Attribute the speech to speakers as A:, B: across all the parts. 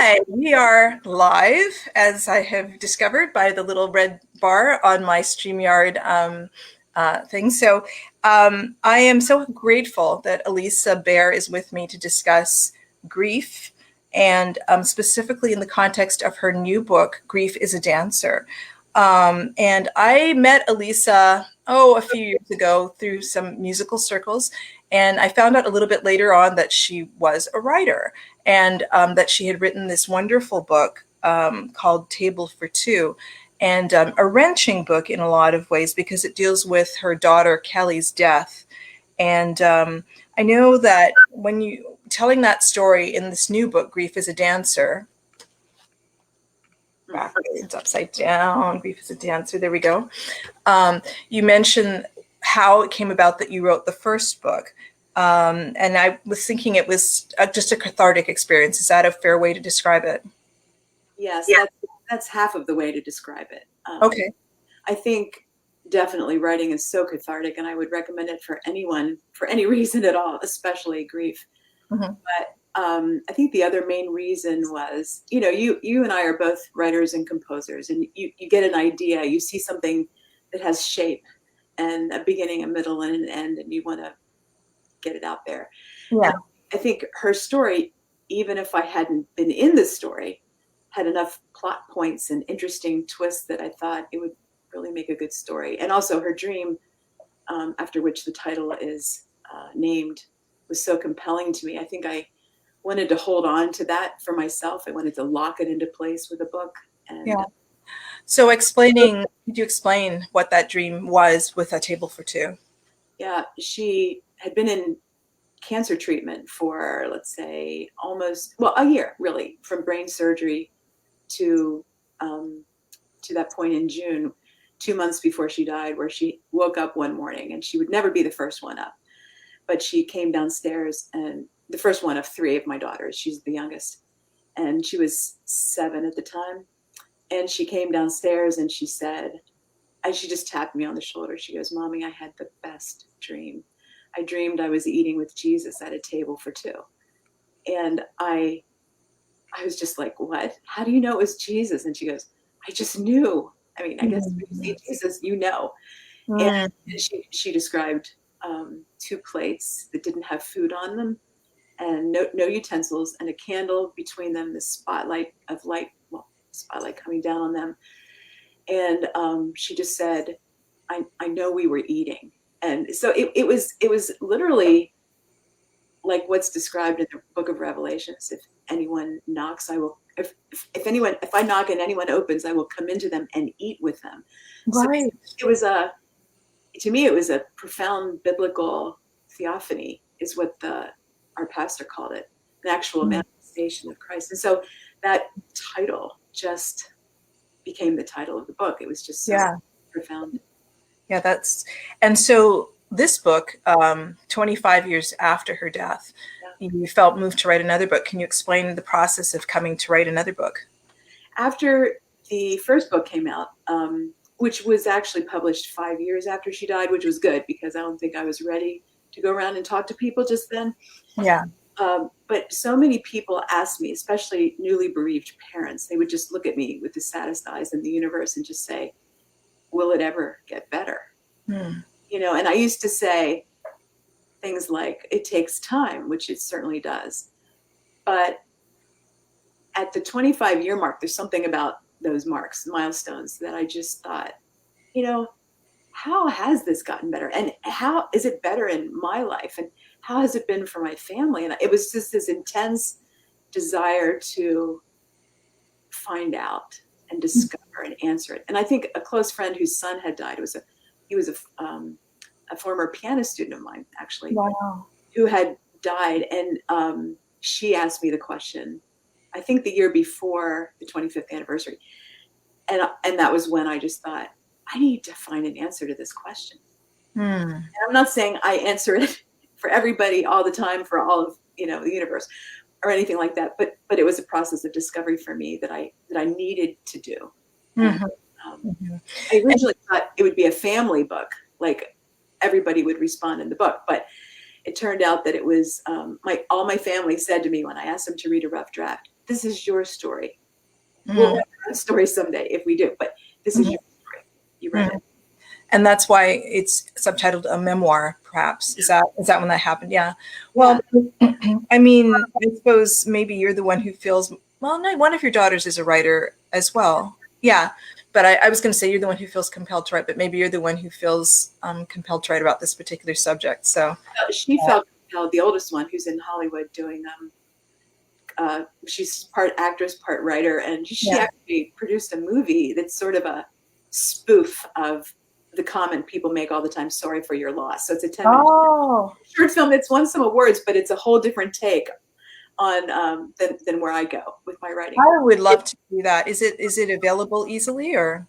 A: Hi, we are live, as I have discovered by the little red bar on my StreamYard thing. I am so grateful that Alisa Bair is with me to discuss grief, and specifically in the context of her new book, Grief is a Dancer. And I met Alisa, a few years ago through some musical circles, and I found out a little bit later on that she was a writer and that she had written this wonderful book called Table for Two, and a wrenching book in a lot of ways because it deals with her daughter Kelly's death. And I know that when you telling that story in this new book, Grief is a Dancer, backwards, upside down, Grief is a Dancer, there we go. You mentioned how it came about that you wrote the first book. And I was thinking it was just a cathartic experience. Is that a fair way to describe it?
B: Yes, that's half of the way to describe it.
A: Okay.
B: I think definitely writing is so cathartic, and I would recommend it for anyone for any reason at all, especially grief.
A: Mm-hmm.
B: But I think the other main reason was, you and I are both writers and composers, and you get an idea, you see something that has shape and a beginning, a middle, and an end, and you want to get it out there.
A: Yeah.
B: And I think her story, even if I hadn't been in the story, had enough plot points and interesting twists that I thought it would really make a good story. And also her dream, after which the title is named, was so compelling to me. I think I wanted to hold on to that for myself. I wanted to lock it into place with a book. And
A: Yeah. So could you explain what that dream was with A Table for Two?
B: Yeah, she had been in cancer treatment for, let's say, a year, really, from brain surgery to that point in June, 2 months before she died, where she woke up one morning, and she would never be the first one up. But she came downstairs, and the first one of three of my daughters, she's the youngest, and she was 7 at the time. And she came downstairs and she said, and she just tapped me on the shoulder. She goes, "Mommy, I had the best dream. I dreamed I was eating with Jesus at a table for two." And I was just like, "What? How do you know it was Jesus?" And she goes, "I just knew. I mean, I guess when you see Jesus, you know." And she described 2 plates that didn't have food on them, and no utensils, and a candle between them, this spotlight of light, spotlight coming down on them. And she just said, I know we were eating." And so it was literally like what's described in the book of Revelations. If anyone knocks, I will, if I knock and anyone opens, I will come into them and eat with them.
A: Right.
B: So to me, it was a profound biblical theophany, is what our pastor called it, an actual manifestation of Christ. And so that title just became the title of the book. It was just so profound.
A: Yeah, and so this book, 25 years after her death, you felt moved to write another book. Can you explain the process of coming to write another book?
B: After the first book came out, which was actually published 5 years after she died, which was good because I don't think I was ready to go around and talk to people just then.
A: Yeah.
B: But so many people asked me, especially newly bereaved parents, they would just look at me with the saddest eyes in the universe and just say, "Will it ever get better?" And I used to say things like, "It takes time," which it certainly does. But at the 25-year mark, there's something about those milestones, that I just thought, how has this gotten better? And how is it better in my life? And how has it been for my family? And it was just this intense desire to find out and discover and answer it. And I think a close friend whose son had died, he was a former piano student of mine, actually, who had died. And she asked me the question, I think the year before the 25th anniversary. And that was when I just thought, I need to find an answer to this question. And I'm not saying I answer it for everybody all the time, for all of the universe or anything like that, but it was a process of discovery for me that I needed to do. And, I originally thought it would be a family book, like everybody would respond in the book, but it turned out that it was all my family said to me when I asked them to read a rough draft, this is your story. We'll
A: Mm-hmm.
B: write our own story someday if we do, but this is your story. You write
A: Mm-hmm.
B: it.
A: And that's why it's subtitled a memoir, perhaps. Is that when that happened? Yeah.
B: Yeah.
A: Well, I mean, I suppose maybe you're the one who feels, well, no, one of your daughters is a writer as well. Yeah. But I was going to say you're the one who feels compelled to write, but maybe you're the one who feels compelled to write about this particular subject. So,
B: She felt compelled, the oldest one, who's in Hollywood doing she's part actress, part writer, and she
A: yeah.
B: actually produced a movie that's sort of a spoof of the comment people make all the time, sorry for your loss. So it's a 10-minute
A: Oh,
B: short film that's won some awards, but it's a whole different take on than where I go with my writing.
A: I would love to do that. Is it available easily or?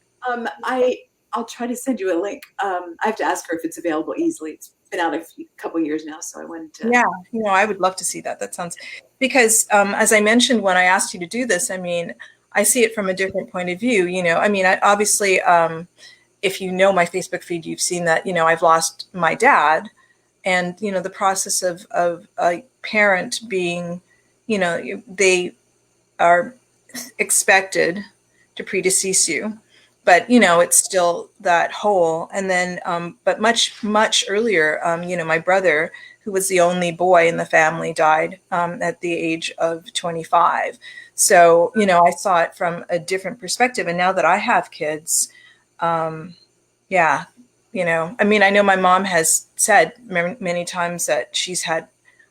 B: I'll try to send you a link. I have to ask her if it's available easily. It's been out a couple years now, so I wanted to.
A: Yeah, I would love to see that. That sounds, because as I mentioned when I asked you to do this, I mean, I see it from a different point of view. I mean, obviously, if you know my Facebook feed, you've seen that, I've lost my dad, and the process of a parent being, they are expected to predecease you, but it's still that hole. And then but much earlier, my brother, who was the only boy in the family, died at the age of 25. So I saw it from a different perspective, and now that I have kids, yeah, I mean, I know my mom has said many times that she's had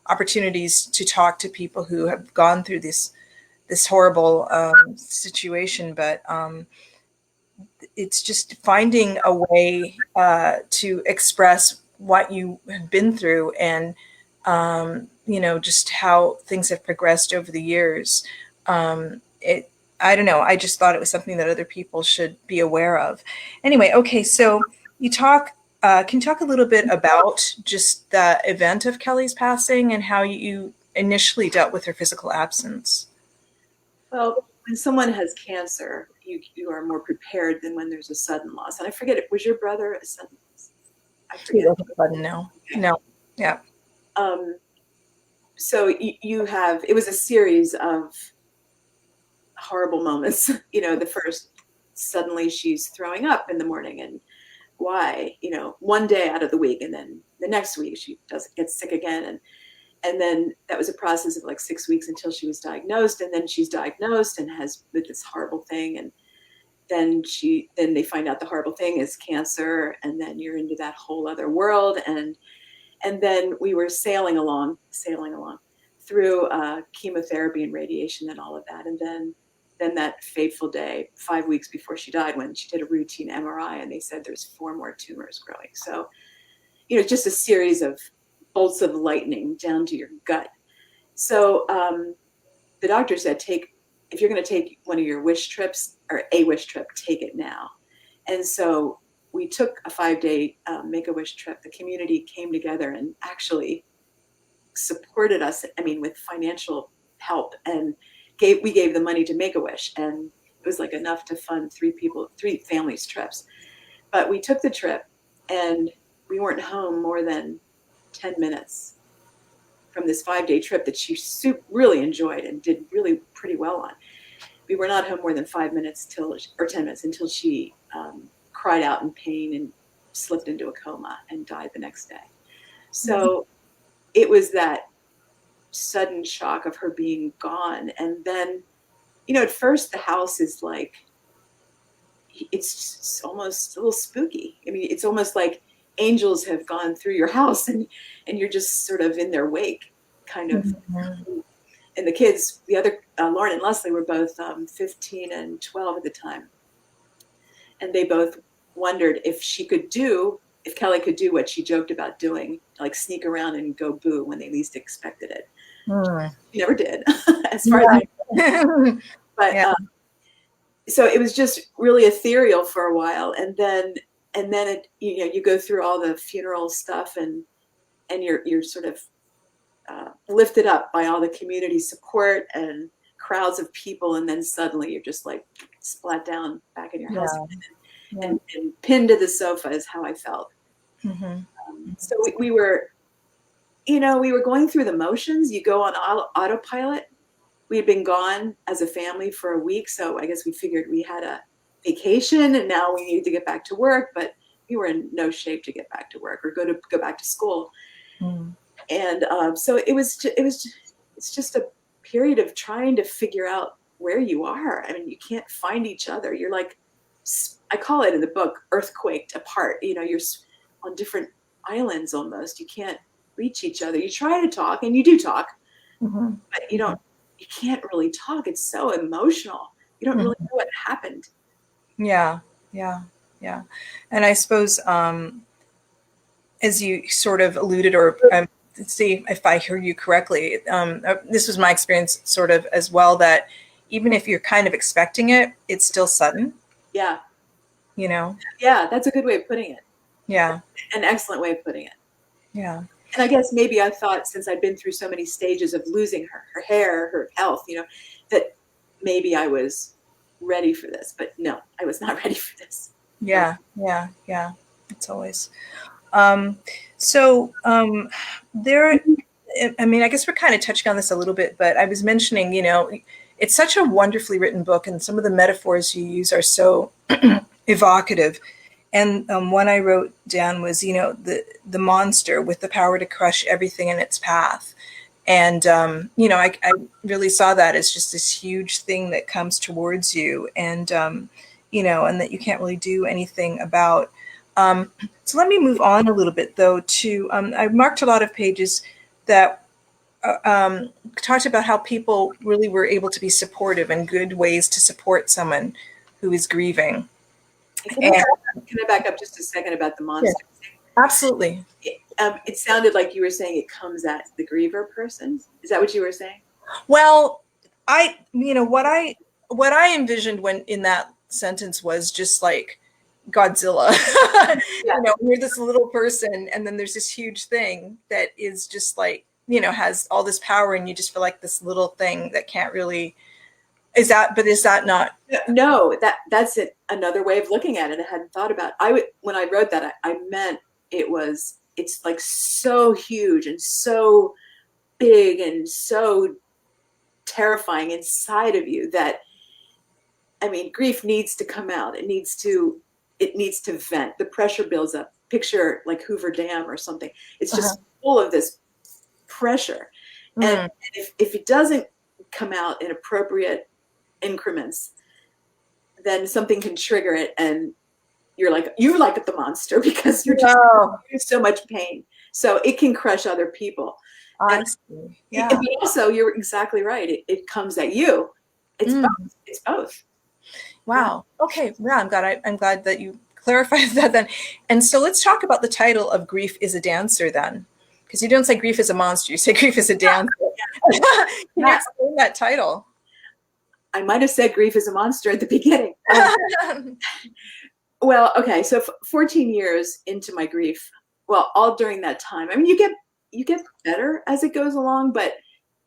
A: opportunities to talk to people who have gone through this horrible situation, but it's just finding a way to express what you have been through, and just how things have progressed over the years. It I don't know. I just thought it was something that other people should be aware of. Anyway, okay, so you talk. Can you talk a little bit about just the event of Kelly's passing and how you initially dealt with her physical absence?
B: Well, when someone has cancer, you are more prepared than when there's a sudden loss. And I forget, it was your brother a sudden loss? I
A: He
B: forget.
A: wasn't a button, no.
B: Okay.
A: No. Yeah.
B: Um, so you have, it was a series of horrible moments. The first, suddenly she's throwing up in the morning, and why? One day out of the week, and then the next week she does get sick again, and then that was a process of like 6 weeks until she was diagnosed, and then she's diagnosed and has with this horrible thing, and then they find out the horrible thing is cancer, and then you're into that whole other world, and then we were sailing along through chemotherapy and radiation and all of that, and then that fateful day 5 weeks before she died, when she did a routine MRI and they said there's 4 more tumors growing. So just a series of bolts of lightning down to your gut. So the doctor said, if you're going to take one of your wish trips, or a wish trip, take it now. And so we took a 5-day Make-A-Wish trip. The community came together and actually supported us, with financial help, and we gave the money to Make-A-Wish, and it was like enough to fund 3 families' trips. But we took the trip, and we weren't home more than 10 minutes from this 5-day trip that she really enjoyed and did really pretty well on. We were not home more than 5 minutes or 10 minutes until she cried out in pain and slipped into a coma and died the next day. So it was that sudden shock of her being gone. And then, at first the house is like, it's almost a little spooky. It's almost like angels have gone through your house, and you're just sort of in their wake, kind of.
A: Mm-hmm.
B: And the kids, the other, Lauren and Leslie, were both 15 and 12 at the time. And they both wondered if Kelly could do what she joked about doing, like sneak around and go boo when they least expected it.
A: Mm.
B: She never did, as far as I know. But
A: Yeah.
B: So it was just really ethereal for a while, and then it, you go through all the funeral stuff, and you're sort of lifted up by all the community support and crowds of people, and then suddenly you're just like splat down back in your house,
A: Yeah.
B: and pinned to the sofa is how I felt.
A: Mm-hmm.
B: So we were going through the motions. You go on autopilot we had been gone as a family for a week. So I guess we figured we had a vacation and now we needed to get back to work, but we were in no shape to get back to work or go back to school.
A: Mm.
B: And so it's just a period of trying to figure out where you are. I mean, you can't find each other. You're like, I call it in the book, earthquaked apart. You know, you're on different islands almost. You can't reach each other. You try to talk, and you do talk,
A: Mm-hmm.
B: but you can't really talk. It's so emotional. You don't really
A: Mm-hmm.
B: know what happened.
A: Yeah, yeah, yeah. And I suppose, as you sort of alluded, or see if I hear you correctly, this was my experience sort of as well, that even if you're kind of expecting it, it's still sudden,
B: Yeah.
A: you know?
B: Yeah. That's a good way of putting it.
A: Yeah,
B: An excellent way of putting it.
A: yeah.
B: And I guess maybe I thought, since I'd been through so many stages of losing her hair, her health, that maybe I was ready for this, but no, I was not ready for this.
A: Yeah, yeah, yeah. It's always. Um, so there, I mean, I guess we're kind of touching on this a little bit, but I was mentioning, it's such a wonderfully written book, and some of the metaphors you use are so evocative. And one I wrote down was, the monster with the power to crush everything in its path. And, I really saw that as just this huge thing that comes towards you, and that you can't really do anything about. So let me move on a little bit, though, to I marked a lot of pages that talked about how people really were able to be supportive and good ways to support someone who is grieving.
B: Can
A: And
B: I back up just a second about the
A: yeah,
B: monster?
A: absolutely.
B: It sounded like you were saying it comes at the griever person. Is that what you were saying?
A: Well, what I envisioned when in that sentence was just like Godzilla.
B: Yeah.
A: You're this little person, and then there's this huge thing that is just like, has all this power, and you just feel like this little thing that can't really. Is that not?
B: No, that's it. Another way of looking at it. I hadn't thought about. When I wrote that, I meant it's like so huge and so big and so terrifying inside of you that, I mean, grief needs to come out. It needs to vent. The pressure builds up. Picture like Hoover Dam or something. It's
A: Uh-huh.
B: just full of this pressure. And
A: Mm.
B: if it doesn't come out in appropriate increments, then something can trigger it, and you're like the monster because you're just
A: No,
B: in so much pain. So it can crush other people. And
A: I see.
B: but
A: Yeah.
B: also, you're exactly right. It comes at you. It's both.
A: Mm.
B: It's both. Yeah.
A: Wow. Okay. Yeah, I'm glad that you clarified that then. And so let's talk about the title of Grief is a Dancer then. Because you don't say grief is a monster, you say grief is a dancer. Can you
B: Yeah.
A: explain that title?
B: I might have said grief is a monster at the beginning. Well, okay. So 14 years into my grief, well, all during that time, I mean, you get better as it goes along, but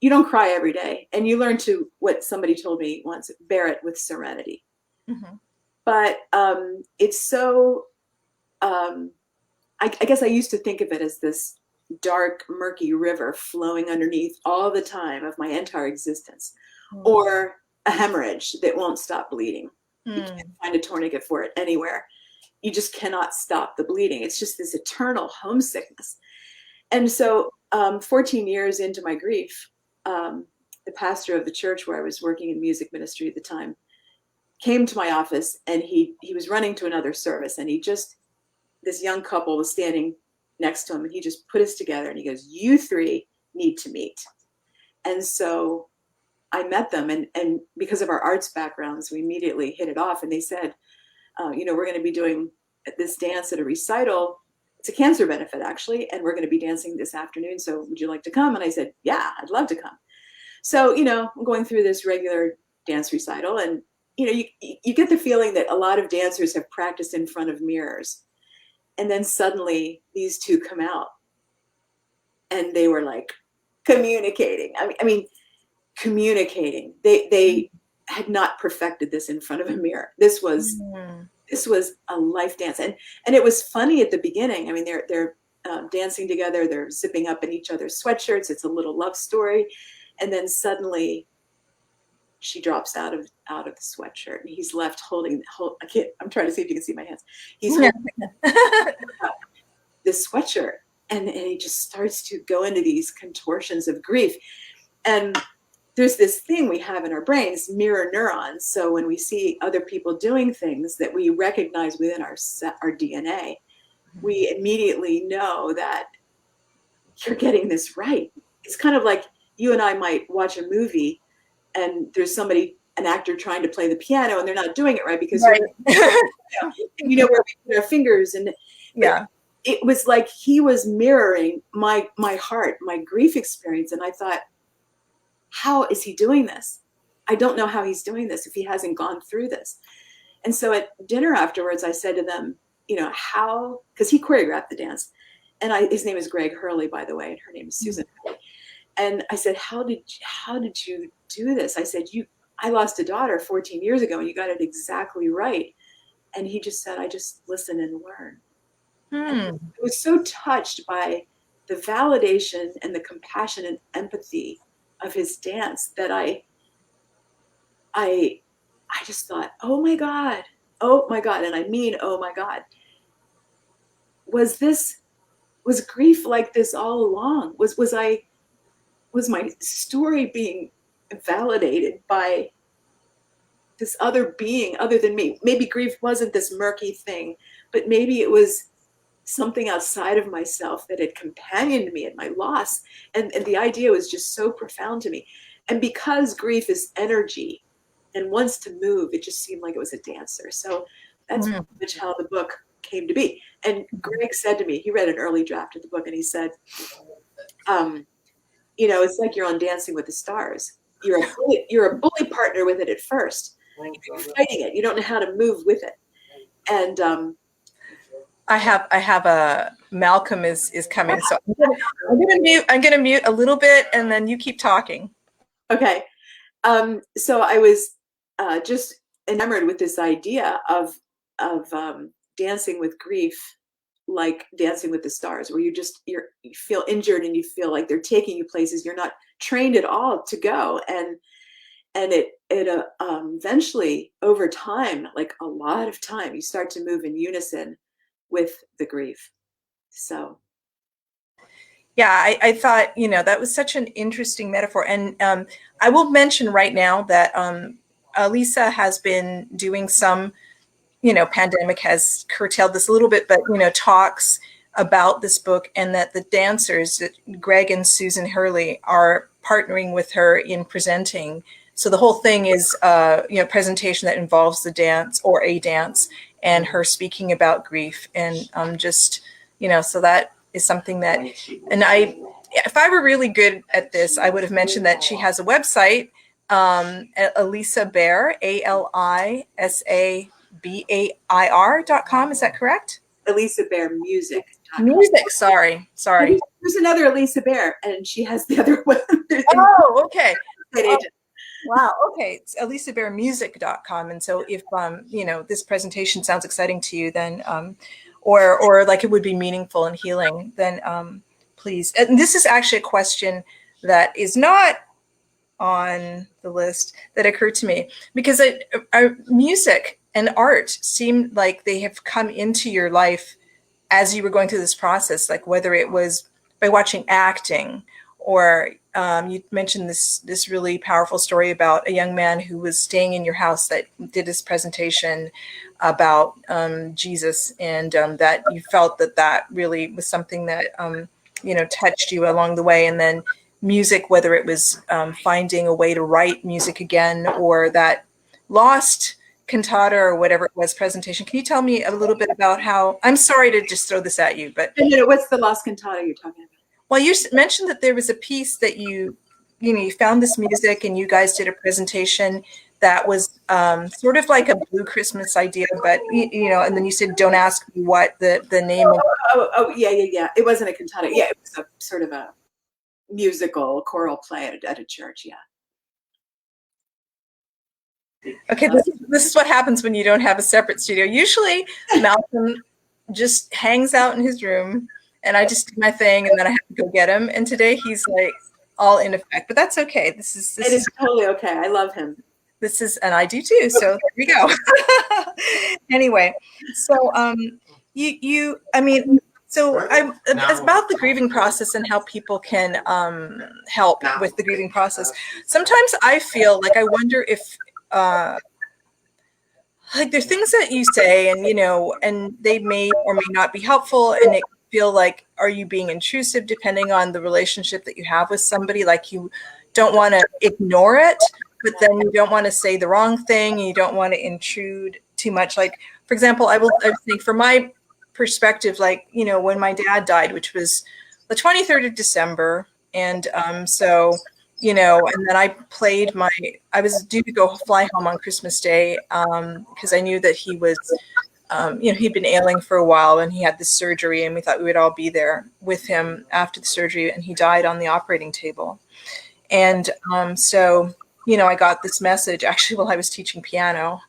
B: you don't cry every day, and you learn to, what somebody told me once, bear it with serenity.
A: Mhm.
B: But it's so. I guess I used to think of it as this dark, murky river flowing underneath all the time of my entire existence, or a hemorrhage that won't stop bleeding. You can't find a tourniquet for it anywhere. You just cannot stop the bleeding. It's just this eternal homesickness. And so, 14 years into my grief, the pastor of the church where I was working in music ministry at the time came to my office, and he was running to another service, and this young couple was standing next to him, and he just put us together, and he goes, "You three need to meet." And so I met them, and because of our arts backgrounds, we immediately hit it off. And they said, we're going to be doing this dance at a recital. It's a cancer benefit, actually, and we're going to be dancing this afternoon. So would you like to come? And I said, yeah, I'd love to come. So, I'm going through this regular dance recital, and, you get the feeling that a lot of dancers have practiced in front of mirrors. And then suddenly these two come out, and they were like communicating. I mean, communicating. They had not perfected this in front of a mirror. This was a life dance, and it was funny at the beginning. I mean, they're dancing together. They're zipping up in each other's sweatshirts. It's a little love story, and then suddenly she drops out of the sweatshirt, and he's left holding. I can't. I'm trying to see if you can see my hands. He's holding this sweatshirt, and he just starts to go into these contortions of grief. And there's this thing we have in our brains, mirror neurons. So when we see other people doing things that we recognize within our DNA, we immediately know that you're getting this right. It's kind of like you and I might watch a movie and there's an actor trying to play the piano and they're not doing it right because
A: right.
B: you know where we put our fingers. And
A: yeah,
B: it was like he was mirroring my heart, my grief experience. And I thought, how is he doing this? I don't know how he's doing this if he hasn't gone through this. And so at dinner afterwards, I said to them, you know, how, because he choreographed the dance. And his name is Greg Hurley, by the way, and her name is Susan Hurley. And I said, how did you do this? I said, I lost a daughter 14 years ago and you got it exactly right. And he just said, I just listen and learn. And I was so touched by the validation and the compassion and empathy of his dance that I just thought, oh my God. And I mean, oh my God, was grief like this all along? Was my story being validated by this other being other than me? Maybe grief wasn't this murky thing, but maybe it was something outside of myself that had companioned me in my loss. And the idea was just so profound to me. And because grief is energy and wants to move, it just seemed like it was a dancer. So that's pretty much how the book came to be. And Greg said to me, he read an early draft of the book and he said, you know, it's like you're on Dancing with the Stars. You're a bully partner with it at first. You're fighting it. You don't know how to move with it. And
A: I have a Malcolm is coming, so I'm gonna mute a little bit, and then you keep talking.
B: Okay, so I was just enamored with this idea of dancing with grief, like Dancing with the Stars, where you feel injured and you feel like they're taking you places you're not trained at all to go, and it eventually over time, like a lot of time, you start to move in unison with the grief. So
A: yeah, I thought, you know, that was such an interesting metaphor. And I will mention right now that Alisa has been doing some, you know, pandemic has curtailed this a little bit, but, you know, talks about this book, and that the dancers, Greg and Susan Hurley, are partnering with her in presenting. So the whole thing is, you know, presentation that involves the dance or a dance, and her speaking about grief. And just, you know, so that is something that, and if I were really good at this, I would have mentioned that she has a website, Alisa Bair, AlisaBair.com. Is that correct?
B: Alisa Bair Music.
A: Music, sorry.
B: There's another Alisa Bair, and she has the other one.
A: Oh, okay.
B: Oh,
A: wow. Okay. It's AlisaBairMusic.com. And so if, you know, this presentation sounds exciting to you, then, or like it would be meaningful and healing, then please. And this is actually a question that is not on the list that occurred to me, because music and art seem like they have come into your life as you were going through this process, like whether it was by watching acting, or you mentioned this really powerful story about a young man who was staying in your house that did his presentation about Jesus, and that you felt that really was something that you know, touched you along the way. And then music, whether it was finding a way to write music again, or that lost cantata or whatever it was presentation. Can you tell me a little bit about how, I'm sorry to just throw this at you, but
B: what's the lost cantata you're talking about?
A: Well, you mentioned that there was a piece that you found this music and you guys did a presentation that was sort of like a Blue Christmas idea, but you know, and then you said, don't ask me what the name of.
B: Yeah. It wasn't a cantata. Yeah, it was a sort of a musical choral play at a church. Yeah.
A: Okay, this is what happens when you don't have a separate studio. Usually Malcolm just hangs out in his room and I just do my thing and then I have to go get him. And today he's like all in effect, but that's okay. This is
B: totally okay. I love him.
A: This is, and I do too. So there we go. Anyway, so I mean, so I'm about the grieving process and how people can help with the grieving process. Sometimes I feel like I wonder if like there's things that you say and and they may or may not be helpful, and it feel like, are you being intrusive depending on the relationship that you have with somebody? Like you don't want to ignore it, but then you don't want to say the wrong thing, and you don't want to intrude too much. Like, for example, I think from my perspective, like, when my dad died, which was the 23rd of December, and so and then I was due to go fly home on Christmas Day, because I knew that he was, he'd been ailing for a while, and he had this surgery, and we thought we would all be there with him after the surgery, and he died on the operating table. And so, I got this message actually while I was teaching piano,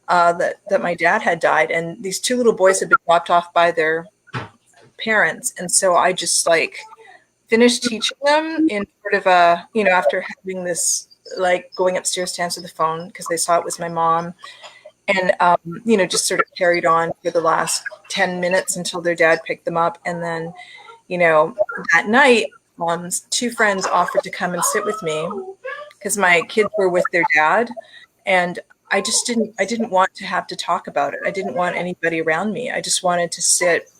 A: that my dad had died, and these two little boys had been dropped off by their parents. And so I just like finished teaching them in sort of a, after having this, like going upstairs to answer the phone because they saw it was my mom. And, just sort of carried on for the last 10 minutes until their dad picked them up. And then, that night, two friends offered to come and sit with me because my kids were with their dad. And I didn't want to have to talk about it. I didn't want anybody around me. I just wanted to sit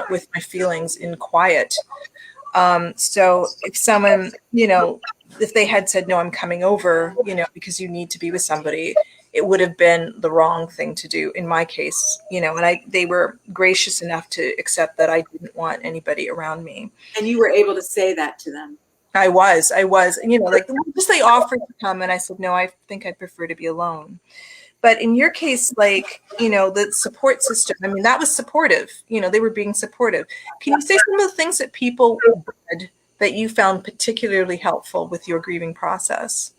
A: with my feelings in quiet. So if someone, if they had said, no, I'm coming over, because you need to be with somebody, it would have been the wrong thing to do in my case, and they were gracious enough to accept that I didn't want anybody around me.
B: And you were able to say that to them.
A: I was, and, like just they offered to come, and I said, no, I think I'd prefer to be alone. But in your case, like, the support system, I mean, that was supportive. They were being supportive. Can you say some of the things that people did that you found particularly helpful with your grieving process?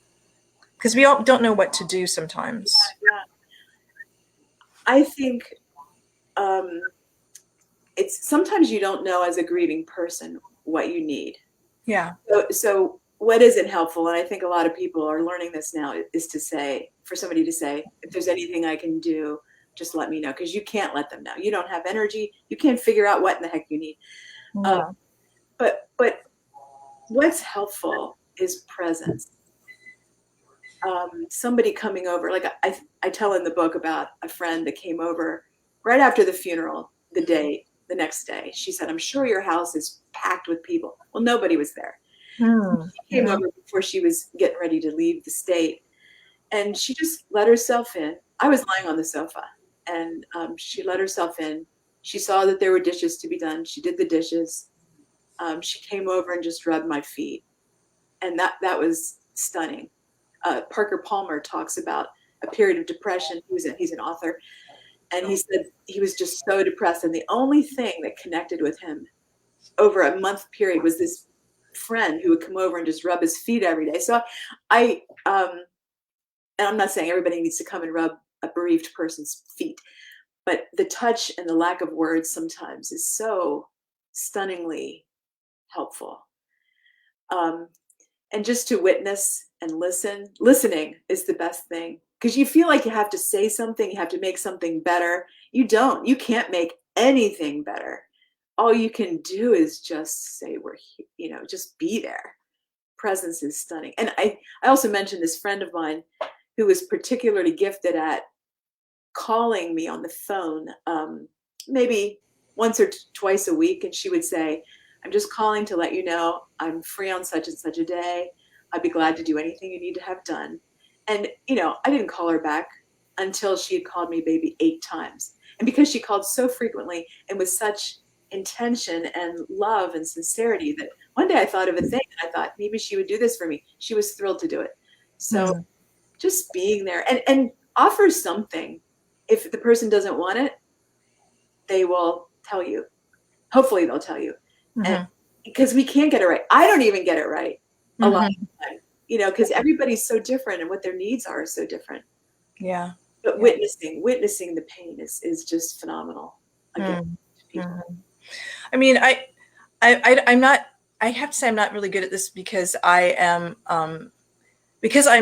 A: Because we all don't know what to do sometimes.
B: Yeah. I think it's sometimes you don't know as a grieving person what you need.
A: Yeah.
B: So what isn't helpful, and I think a lot of people are learning this now, is to say, for somebody to say, if there's anything I can do, just let me know, because you can't let them know. You don't have energy. You can't figure out what in the heck you need.
A: Yeah.
B: But what's helpful is presence. Somebody coming over, like I tell in the book about a friend that came over right after the funeral, the next day. She said, I'm sure your house is packed with people. Well, nobody was there. She came over before she was getting ready to leave the state, and she just let herself in. I was lying on the sofa, and she let herself in. She saw that there were dishes to be done. She did the dishes. She came over and just rubbed my feet, and that was stunning. Parker Palmer talks about a period of depression. He's an author, and he said he was just so depressed, and the only thing that connected with him over a month period was this friend who would come over and just rub his feet every day. So and I'm not saying everybody needs to come and rub a bereaved person's feet, but the touch and the lack of words sometimes is so stunningly helpful. And just to witness and listening is the best thing, because you feel like you have to say something, you have to make something better. You can't make anything better. All you can do is just say, just be there. Presence is stunning. And I also mentioned this friend of mine who was particularly gifted at calling me on the phone, maybe once or twice a week. And she would say, I'm just calling to let you know I'm free on such and such a day. I'd be glad to do anything you need to have done. And, I didn't call her back until she had called me maybe 8 times. And because she called so frequently and with such intention and love and sincerity, that one day I thought of a thing, and I thought maybe she would do this for me. She was thrilled to do it. So just being there and offer something. If the person doesn't want it, they will tell you. Hopefully they'll tell you. And because we can't get it right. I don't even get it right a lot of the time, because everybody's so different and what their needs are so different.
A: Yeah.
B: But witnessing the pain is just phenomenal. Again,
A: I mean, I'm not, I have to say I'm not really good at this because I'm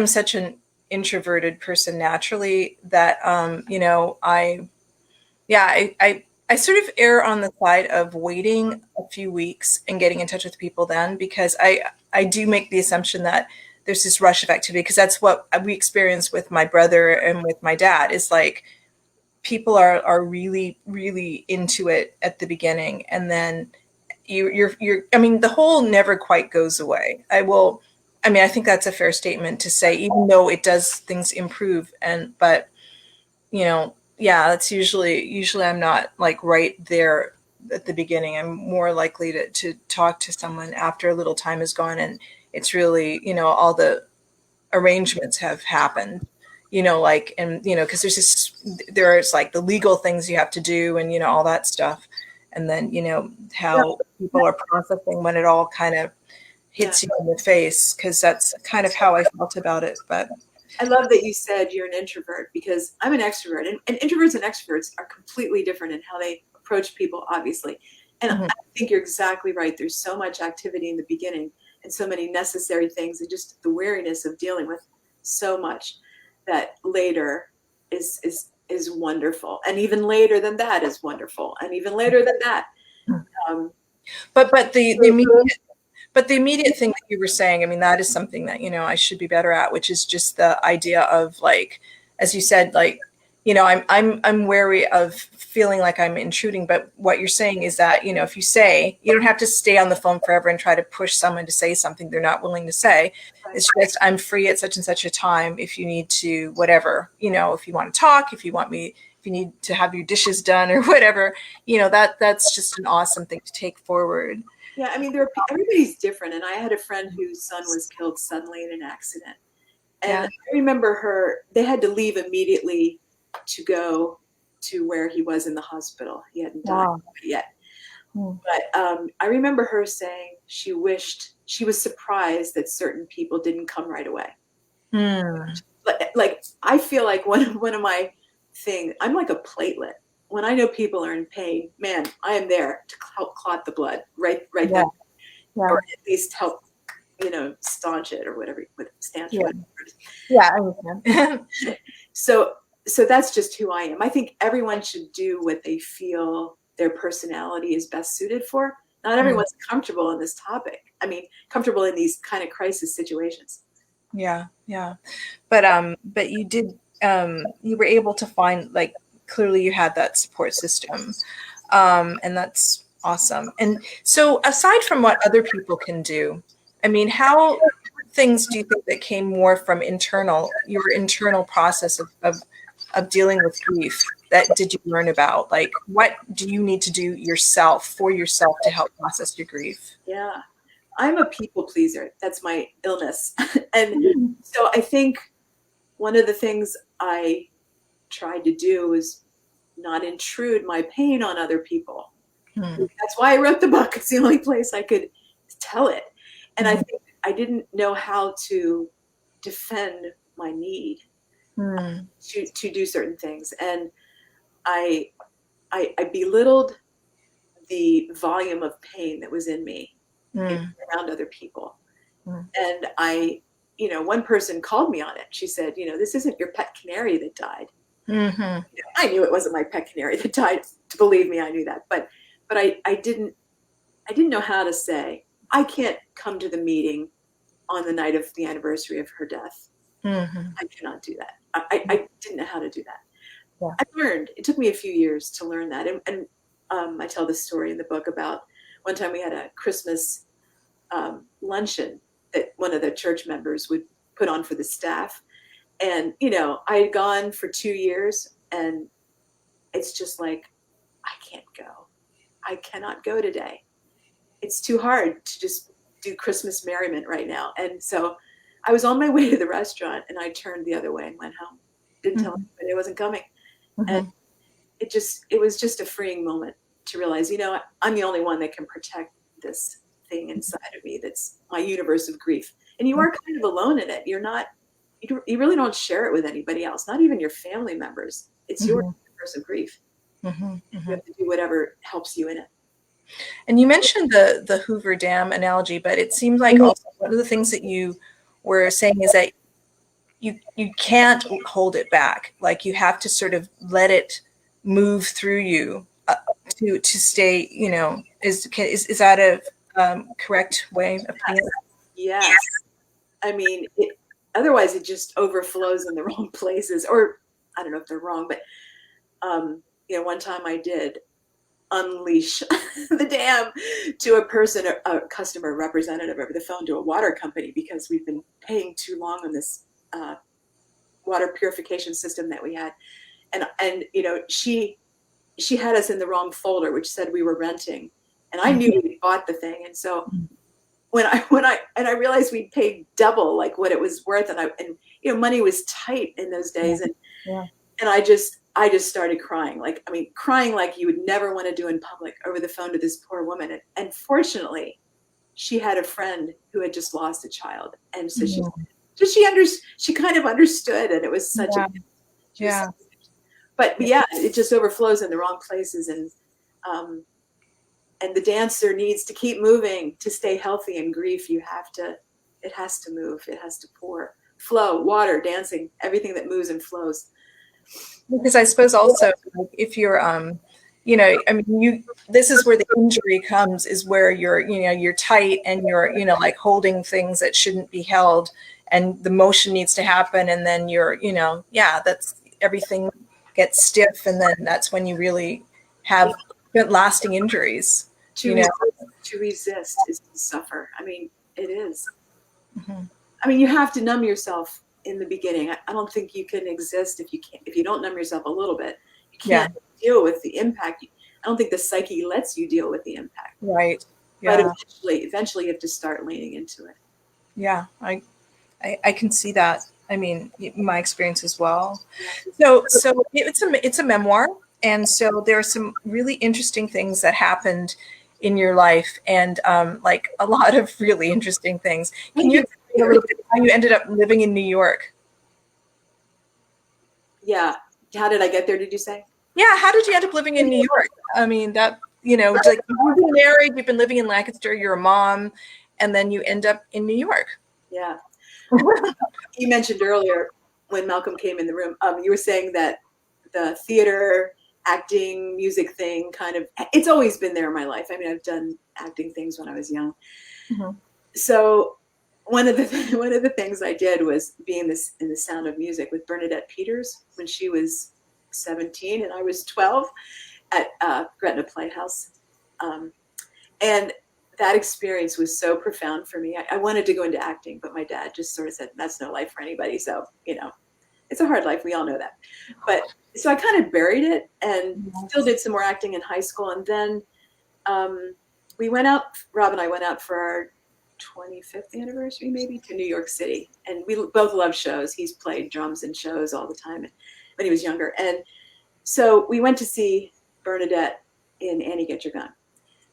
A: such an introverted person naturally that, I sort of err on the side of waiting a few weeks and getting in touch with people then, because I do make the assumption that there's this rush of activity, because that's what we experience with my brother and with my dad, is like people are really, really into it at the beginning, and then you're I mean, the hole never quite goes away. I think that's a fair statement to say, even though it does, things improve, but yeah, that's usually I'm not like right there at the beginning. I'm more likely to talk to someone after a little time has gone and it's really, all the arrangements have happened, like, and, because there's like the legal things you have to do and, all that stuff. And then, how people are processing when it all kind of hits you in the face, because that's kind of how I felt about it. But
B: I love that you said you're an introvert, because I'm an extrovert, and introverts and extroverts are completely different in how they approach people, obviously. And I think you're exactly right. There's so much activity in the beginning and so many necessary things, and just the wariness of dealing with so much that later is wonderful. And even later than that is wonderful. And even later than that.
A: But the immediate thing that you were saying, I mean, that is something that, I should be better at, which is just the idea of, like, as you said, like, I'm wary of feeling like I'm intruding. But what you're saying is that, if you say, you don't have to stay on the phone forever and try to push someone to say something they're not willing to say. Right. It's just, I'm free at such and such a time if you need to, whatever, if you want to talk, if you need to have your dishes done or whatever, that's just an awesome thing to take forward.
B: Yeah, I mean, everybody's different. And I had a friend whose son was killed suddenly in an accident. And I remember they had to leave immediately to go to where he was in the hospital. He hadn't died yet. But I remember her saying she was surprised that certain people didn't come right away. Like, I feel like one of my things, I'm like a platelet. When I know people are in pain, man, I am there to help clot the blood right then, or at least help, staunch it, or whatever, stanch it.
A: Yeah, I understand.
B: So that's just who I am. I think everyone should do what they feel their personality is best suited for. Not everyone's comfortable in this topic. I mean, comfortable in these kind of crisis situations.
A: Yeah. But you did, you were able to find, like, clearly you had that support system. And that's awesome. And so, aside from what other people can do, I mean, how things do you think that came more from your internal process of dealing with grief, that did you learn about? Like, what do you need to do for yourself to help process your grief?
B: Yeah, I'm a people pleaser. That's my illness. And so I think one of the things I tried to do was not intrude my pain on other people. That's why I wrote the book. It's the only place I could tell it. And I think I didn't know how to defend my need to do certain things. And I belittled the volume of pain that was in me around other people. And one person called me on it. She said, this isn't your pet canary that died. I knew it wasn't my pet canary that died. Believe me, I knew that. But I didn't know how to say, I can't come to the meeting on the night of the anniversary of her death. I cannot do that. I didn't know how to do that. Yeah. I learned. It took me a few years to learn that. And I tell this story in the book about one time we had a Christmas luncheon that one of the church members would put on for the staff. And, I had gone for 2 years, and it's just like, I can't go. I cannot go today. It's too hard to just do Christmas merriment right now. And so I was on my way to the restaurant, and I turned the other way and went home. Didn't tell anybody I wasn't coming. And it was just a freeing moment to realize, I'm the only one that can protect this thing inside of me. That's my universe of grief. And you are kind of alone in it. You really don't share it with anybody else, not even your family members. It's your universe of grief. You have to do whatever helps you in it.
A: And you mentioned the Hoover Dam analogy, but it seems like also one of the things that you were saying is that you can't hold it back. Like you have to sort of let it move through you to stay. Is that a correct way of putting it?
B: Yes. I mean, otherwise it just overflows in the wrong places. Or I don't know if they're wrong, but one time I did unleash the dam to a person, a customer representative over the phone to a water company, because we've been paying too long on this water purification system that we had. And she had us in the wrong folder, which said we were renting. And I knew we bought the thing. And so when I realized we paid double like what it was worth, and money was tight in those days. And I just started crying. Like, I mean, crying like you would never want to do in public over the phone to this poor woman. And fortunately, she had a friend who had just lost a child. And so she kind of understood, and it was such a, but yeah, it just overflows in the wrong places. And the dancer needs to keep moving to stay healthy. In grief, it has to move. It has to flow, water, dancing, everything that moves and flows.
A: Because I suppose also if you're, this is where the injury comes, is where you're tight and you're, like holding things that shouldn't be held, and the motion needs to happen. And then that's everything gets stiff. And then that's when you really have lasting injuries.
B: To resist is to suffer. I mean, it is.
A: Mm-hmm.
B: I mean, you have to numb yourself in the beginning. I don't think you can exist if you don't numb yourself a little bit. You can't deal with the impact. I don't think the psyche lets you deal with the impact.
A: Right. Yeah.
B: But eventually you have to start leaning into it.
A: Yeah, I can see that. I mean, my experience as well. So it's a memoir, and so there are some really interesting things that happened in your life, and like a lot of really interesting things. Can you explain a little bit how you ended up living in New York?
B: Yeah. How did I get there, did you say?
A: Yeah, how did you end up living in New York? I mean, like you've been married, you've been living in Lancaster, you're a mom, and then you end up in New York.
B: Yeah. You mentioned earlier when Malcolm came in the room, you were saying that the theater, acting, music thing it's always been there in my life. I mean, I've done acting things when I was young. Mm-hmm. So one of the things I did was be in The Sound of Music with Bernadette Peters when she was 17 and I was 12 at Gretna Playhouse. And that experience was so profound for me. I wanted to go into acting, but my dad just sort of said, that's no life for anybody. So, it's a hard life. We all know that. But so I kind of buried it and still did some more acting in high school. And then Rob and I went out for our 25th anniversary, maybe, to New York City. And we both love shows. He's played drums in shows all the time when he was younger. And so we went to see Bernadette in Annie Get Your Gun.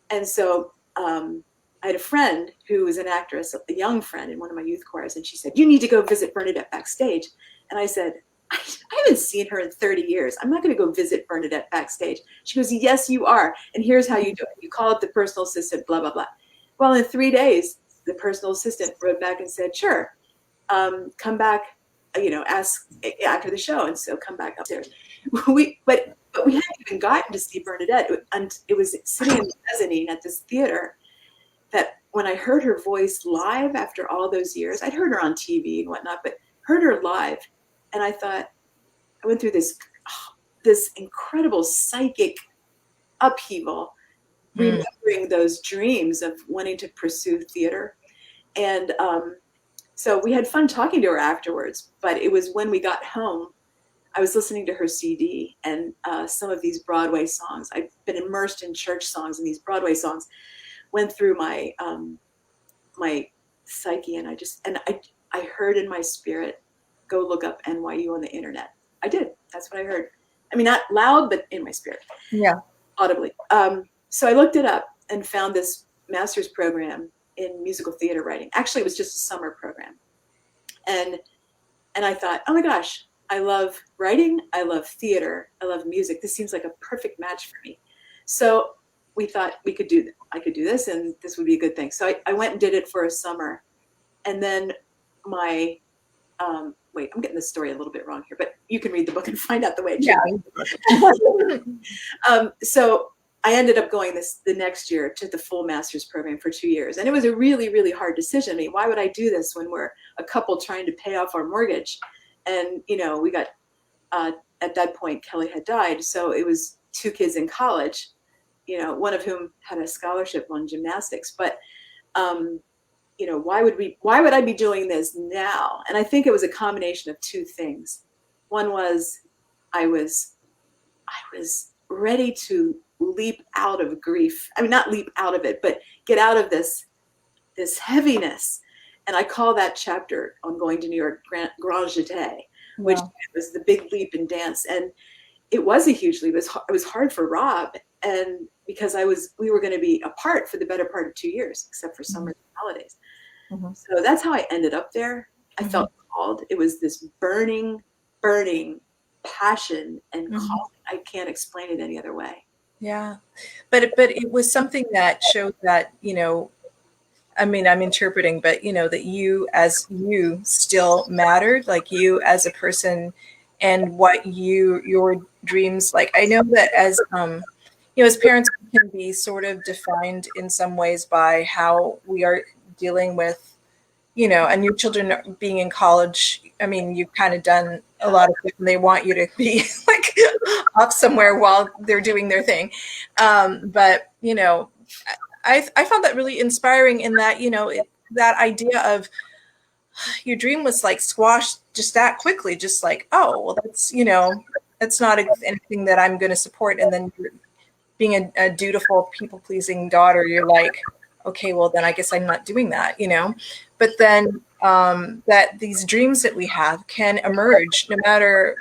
B: And so I had a friend who was an actress, a young friend in one of my youth choirs, and she said, you need to go visit Bernadette backstage. And I said, I haven't seen her in 30 years. I'm not going to go visit Bernadette backstage. She goes, yes, you are. And here's how you do it. You call up the personal assistant, blah, blah, blah. Well, in 3 days, the personal assistant wrote back and said, sure, come back, ask after the show. And so come back upstairs. But we hadn't even gotten to see Bernadette. And it was sitting in the mezzanine at this theater that when I heard her voice live after all those years, I'd heard her on TV and whatnot, but heard her live. And I thought, I went through this incredible psychic upheaval, remembering those dreams of wanting to pursue theater. And so we had fun talking to her afterwards, but it was when we got home, I was listening to her CD and some of these Broadway songs. I've been immersed in church songs, and these Broadway songs went through my my psyche, and I heard in my spirit, go look up NYU on the internet. I did. That's what I heard. I mean, not loud, but in my spirit. Yeah. Audibly. So I looked it up and found this master's program in musical theater writing. Actually, it was just a summer program. And I thought, oh my gosh, I love writing. I love theater. I love music. This seems like a perfect match for me. So we thought I could do this, and this would be a good thing. So I went and did it for a summer. And then my wait, I'm getting the story a little bit wrong here, but you can read the book and find out the way it
A: Yeah.
B: should be. So I ended up going the next year to the full master's program for 2 years. And it was a really, really hard decision. I mean, why would I do this when we're a couple trying to pay off our mortgage? And, we got, at that point, Kelly had died. So it was 2 kids in college, one of whom had a scholarship on gymnastics. But, why would I be doing this now? And I think it was a combination of 2 things. One was I was ready to leap out of grief. I mean, not leap out of it, but get out of this heaviness. And I call that chapter on going to New York Grand Jeté, which was the big leap in dance. And it was a huge leap. It was hard for Rob, and because we were going to be apart for the better part of 2 years, except for summer and holidays. So that's how I ended up there. I felt called. It was this burning passion and calling. I can't explain it any other way.
A: Yeah. But it was something that showed that, I mean, I'm interpreting, but that you as you still mattered, like you as a person and what your dreams, like I know that as as parents we can be sort of defined in some ways by how we are dealing with and your children being in college. I mean, you've kind of done a lot of stuff and they want you to be like off somewhere while they're doing their thing. But, I found that really inspiring in that, that idea of your dream was like squashed just that quickly, just like, oh, well, that's not anything that I'm going to support. And then being a dutiful, people-pleasing daughter, you're like, okay, well, then I guess I'm not doing that, But then that these dreams that we have can emerge no matter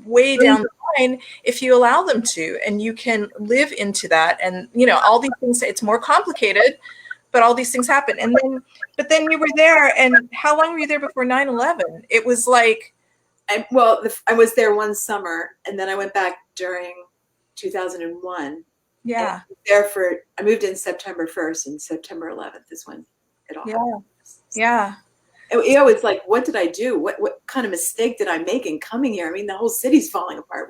A: way down the line if you allow them to, and you can live into that. And, all these things, it's more complicated, but all these things happen. But then you were there, and how long were you there before 9/11? It was like...
B: I was there one summer, and then I went back during 2001.
A: Yeah.
B: I moved in September 1st, and September 11th is when it all happened.
A: Yeah.
B: It's like, what did I do? What kind of mistake did I make in coming here? I mean, the whole city's falling apart,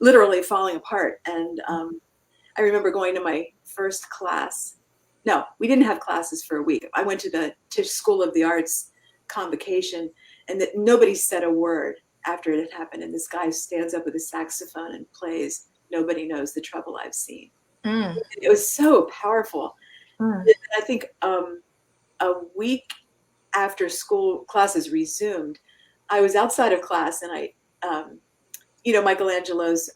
B: literally falling apart. And I remember going to my first class. No, we didn't have classes for a week. I went to the School of the Arts convocation, and that nobody said a word after it had happened. And this guy stands up with a saxophone and plays "Nobody Knows the Trouble I've Seen." It was so powerful. I think a week after school classes resumed, I was outside of class, and I, Michelangelo's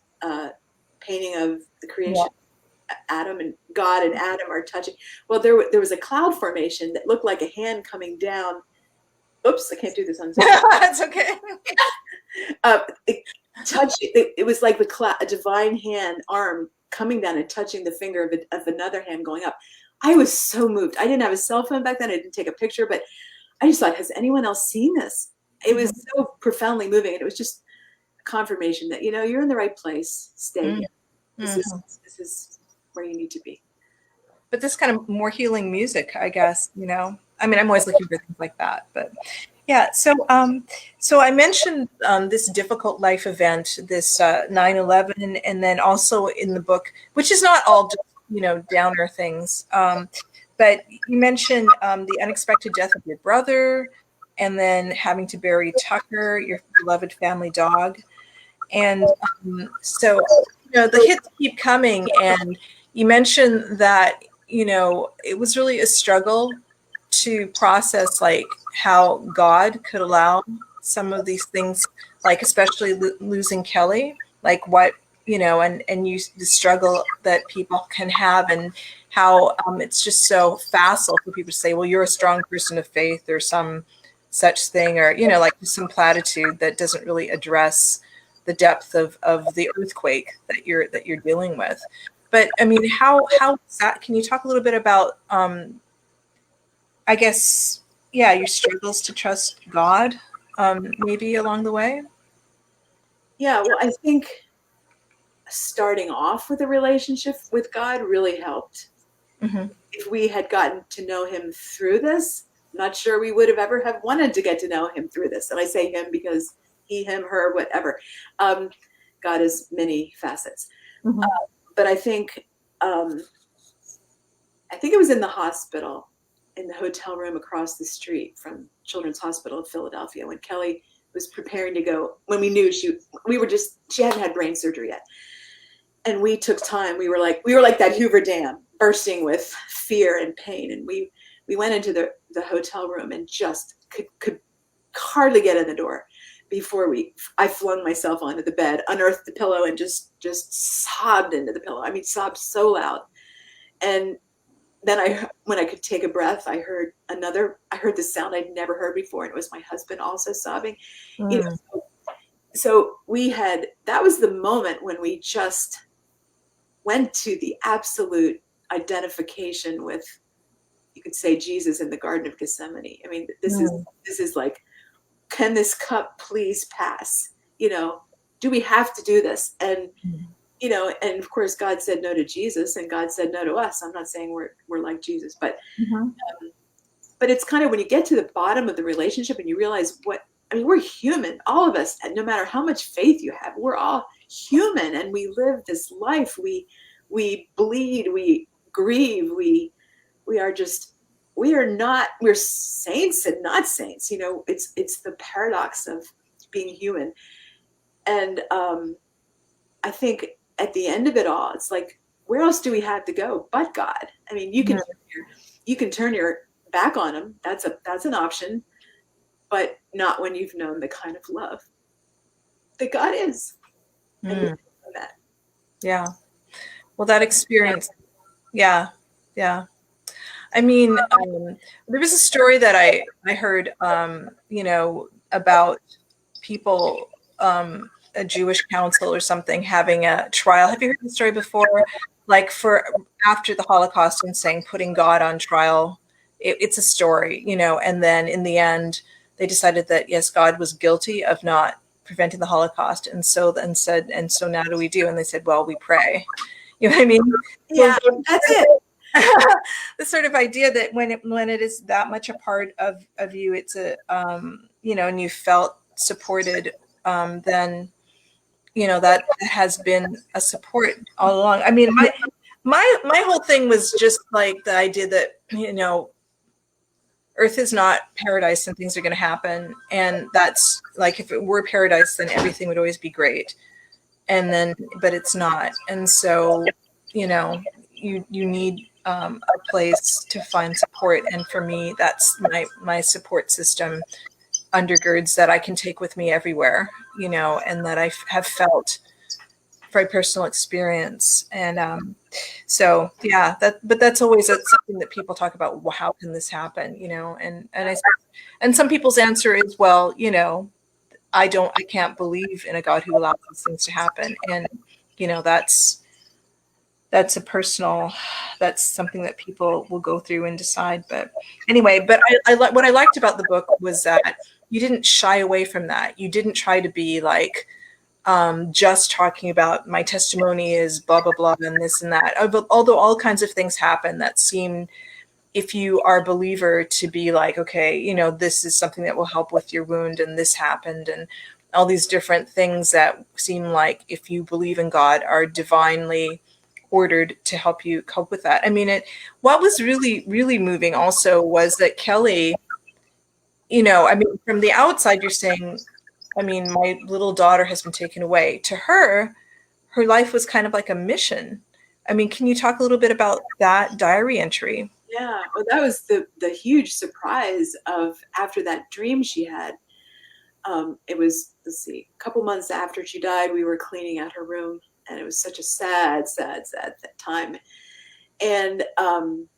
B: painting of the creation, Adam and God and Adam are touching. Well, there was a cloud formation that looked like a hand coming down. Oops, I can't do this on Zoom.
A: That's okay.
B: It was like a divine arm coming down and touching the finger of another hand going up. I was so moved. I didn't have a cell phone back then. I didn't take a picture, but I just thought, has anyone else seen this? It was so profoundly moving. And it was just a confirmation that, you're in the right place. Stay here. This is where you need to be.
A: But this kind of more healing music, I guess, I mean, I'm always looking for things like that, but yeah. So I mentioned this difficult life event, this 9/11, and then also in the book, which is not all just, downer things. But you mentioned the unexpected death of your brother, and then having to bury Tucker, your beloved family dog. And so, the hits keep coming. And you mentioned that, it was really a struggle to process, like, how God could allow some of these things, like especially losing Kelly, like what, and the struggle that people can have, and how it's just so facile for people to say, well, you're a strong person of faith or some such thing, or, like some platitude that doesn't really address the depth of the earthquake that you're dealing with. But I mean, how that, can you talk a little bit about, I guess, your struggles to trust God, maybe along the way?
B: Yeah, well, I think starting off with a relationship with God really helped. If we had gotten to know him through this, not sure we would have ever have wanted to get to know him through this. And I say him because he, him, her, whatever. God has many facets.
A: Mm-hmm.
B: But I think it was in the hospital, in the hotel room across the street from Children's Hospital of Philadelphia, when Kelly was preparing to go, when we knew she hadn't had brain surgery yet. And we took time. We were like that Hoover Dam bursting with fear and pain. And we went into the hotel room and just could hardly get in the door before I flung myself onto the bed, unearthed the pillow, and just sobbed into the pillow. I mean, sobbed so loud. And then when I could take a breath, I heard the sound I'd never heard before. And it was my husband also sobbing.
A: Mm.
B: You know, so that was the moment when we just went to the absolute identification with, you could say, Jesus in the Garden of Gethsemane. I mean, this is like, can this cup please pass? You know, do we have to do this? And, you know, and of course God said no to Jesus and God said no to us. I'm not saying we're like Jesus, but, but it's kind of when you get to the bottom of the relationship and you realize we're human, all of us, and no matter how much faith you have, we're all human and we live this life. We bleed, we grieve, we're saints and not saints. You know, it's the paradox of being human. And I think at the end of it all, it's like, where else do we have to go but God? I mean, you can turn your back on him. That's an option, but not when you've known the kind of love that God is. And that.
A: Yeah. Well, that experience. Yeah. Yeah. I mean, there was a story that I heard, you know, about people, a Jewish council or something having a trial. Have you heard the story before? Like for after the Holocaust and saying putting God on trial. It's a story, you know, and then in the end, they decided that yes, God was guilty of not preventing the Holocaust, and so then said, and so now do we do? And they said, well, we pray. You know what I mean?
B: Yeah, that's it.
A: The sort of idea that when it is that much a part of you, it's a you know, and you felt supported, then you know that has been a support all along. I mean, my whole thing was just like the idea that, you know, Earth is not paradise and things are going to happen, and that's like, if it were paradise, then everything would always be great, and then but it's not, and so, you know, you need a place to find support, and for me, that's my support system undergirds that I can take with me everywhere, you know, and that I have felt very personal experience. And so yeah, but that's always something that people talk about. Well, how can this happen, you know? And some people's answer is, well, you know, I can't believe in a God who allows these things to happen, and you know, that's something that people will go through and decide. But anyway, but what I liked about the book was that you didn't shy away from that. You didn't try to be like, just talking about my testimony is blah, blah, blah, and this and that. Although all kinds of things happen that seem, if you are a believer, to be like, okay, you know, this is something that will help with your wound, and this happened, and all these different things that seem like, if you believe in God, are divinely ordered to help you cope with that. I mean, what was really, really moving also was that Kelly, you know, I mean, from the outside, you're saying, I mean, my little daughter has been taken away. To her life was kind of like a mission. I mean, can you talk a little bit about that diary entry?
B: Yeah, well, that was the huge surprise of after that dream she had. It was, let's see, a couple months after she died, we were cleaning out her room, and it was such a sad time. And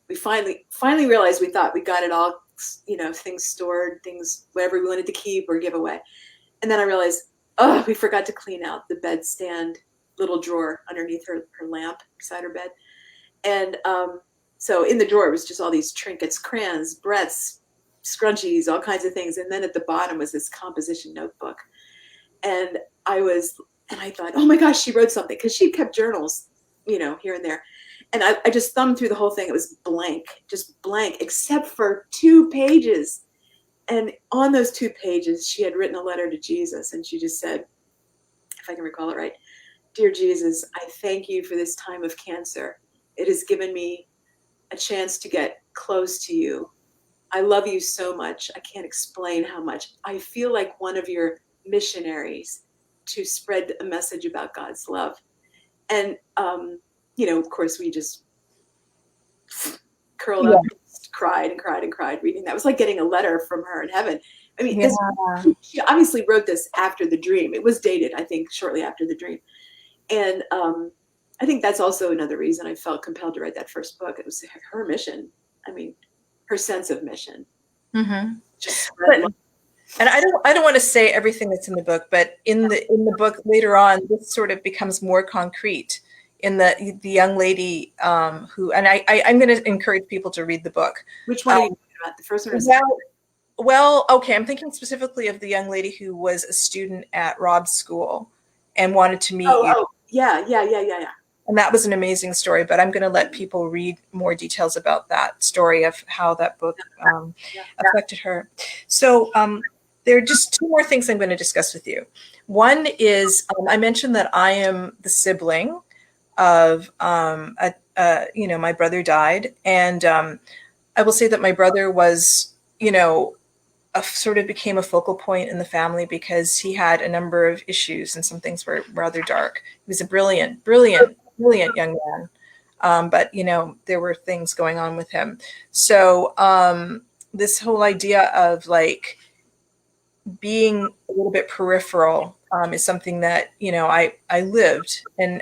B: we finally realized, we thought we got it all, you know, things stored, things, whatever we wanted to keep or give away. And then I realized, oh, we forgot to clean out the bedstand little drawer underneath her lamp beside her bed. And so in the drawer was just all these trinkets, crayons, breaths, scrunchies, all kinds of things. And then at the bottom was this composition notebook. And I thought, oh my gosh, she wrote something, because she kept journals, you know, here and there. And I just thumbed through the whole thing. It was blank, just blank, except for 2 pages. And on those 2 pages, she had written a letter to Jesus. And she just said, if I can recall it right, "Dear Jesus, I thank you for this time of cancer. It has given me a chance to get close to you. I love you so much. I can't explain how much. I feel like one of your missionaries to spread a message about God's love." And, of course, we just curled
A: Yeah.
B: up, cried and cried and cried reading that. It was like getting a letter from her in heaven. I mean,
A: Yeah.
B: she obviously wrote this after the dream. It was dated, I think, shortly after the dream. And I think that's also another reason I felt compelled to write that first book. It was her mission. I mean, her sense of mission.
A: Mm-hmm.
B: Just spread love.
A: And I don't want to say everything that's in the book, but in the book later on, this sort of becomes more concrete in the young lady who, and I'm going to encourage people to read the book.
B: Which one are you talking about? The first one or the
A: Well,
B: second?
A: well, okay, I'm thinking specifically of the young lady who was a student at Rob's school and wanted to meet you.
B: Yeah, yeah, yeah, yeah, yeah.
A: And that was an amazing story, but I'm going to let people read more details about that story of how that book affected her. So there are just two more things I'm going to discuss with you. One is I mentioned that I am the sibling of, my brother died. And I will say that my brother was, sort of became a focal point in the family because he had a number of issues and some things were rather dark. He was a brilliant, brilliant, brilliant young man. But, there were things going on with him. So this whole idea of like being a little bit peripheral is something that, I lived. And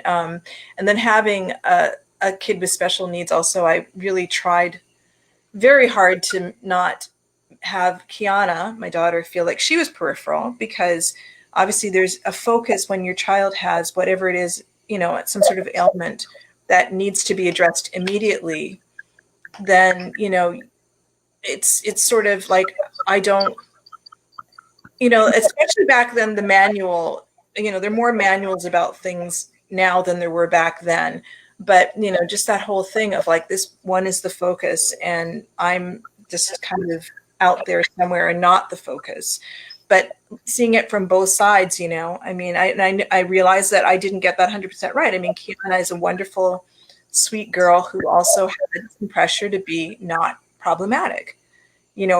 A: then having a kid with special needs also, I really tried very hard to not have Kiana, my daughter, feel like she was peripheral because obviously there's a focus when your child has whatever it is, some sort of ailment that needs to be addressed immediately. Then, it's sort of like I don't, especially back then, the manual, there are more manuals about things now than there were back then. But, just that whole thing of like this one is the focus and I'm just kind of out there somewhere and not the focus. But seeing it from both sides, I mean, I realized that I didn't get that 100% right. I mean, Kiana is a wonderful, sweet girl who also had some pressure to be not problematic.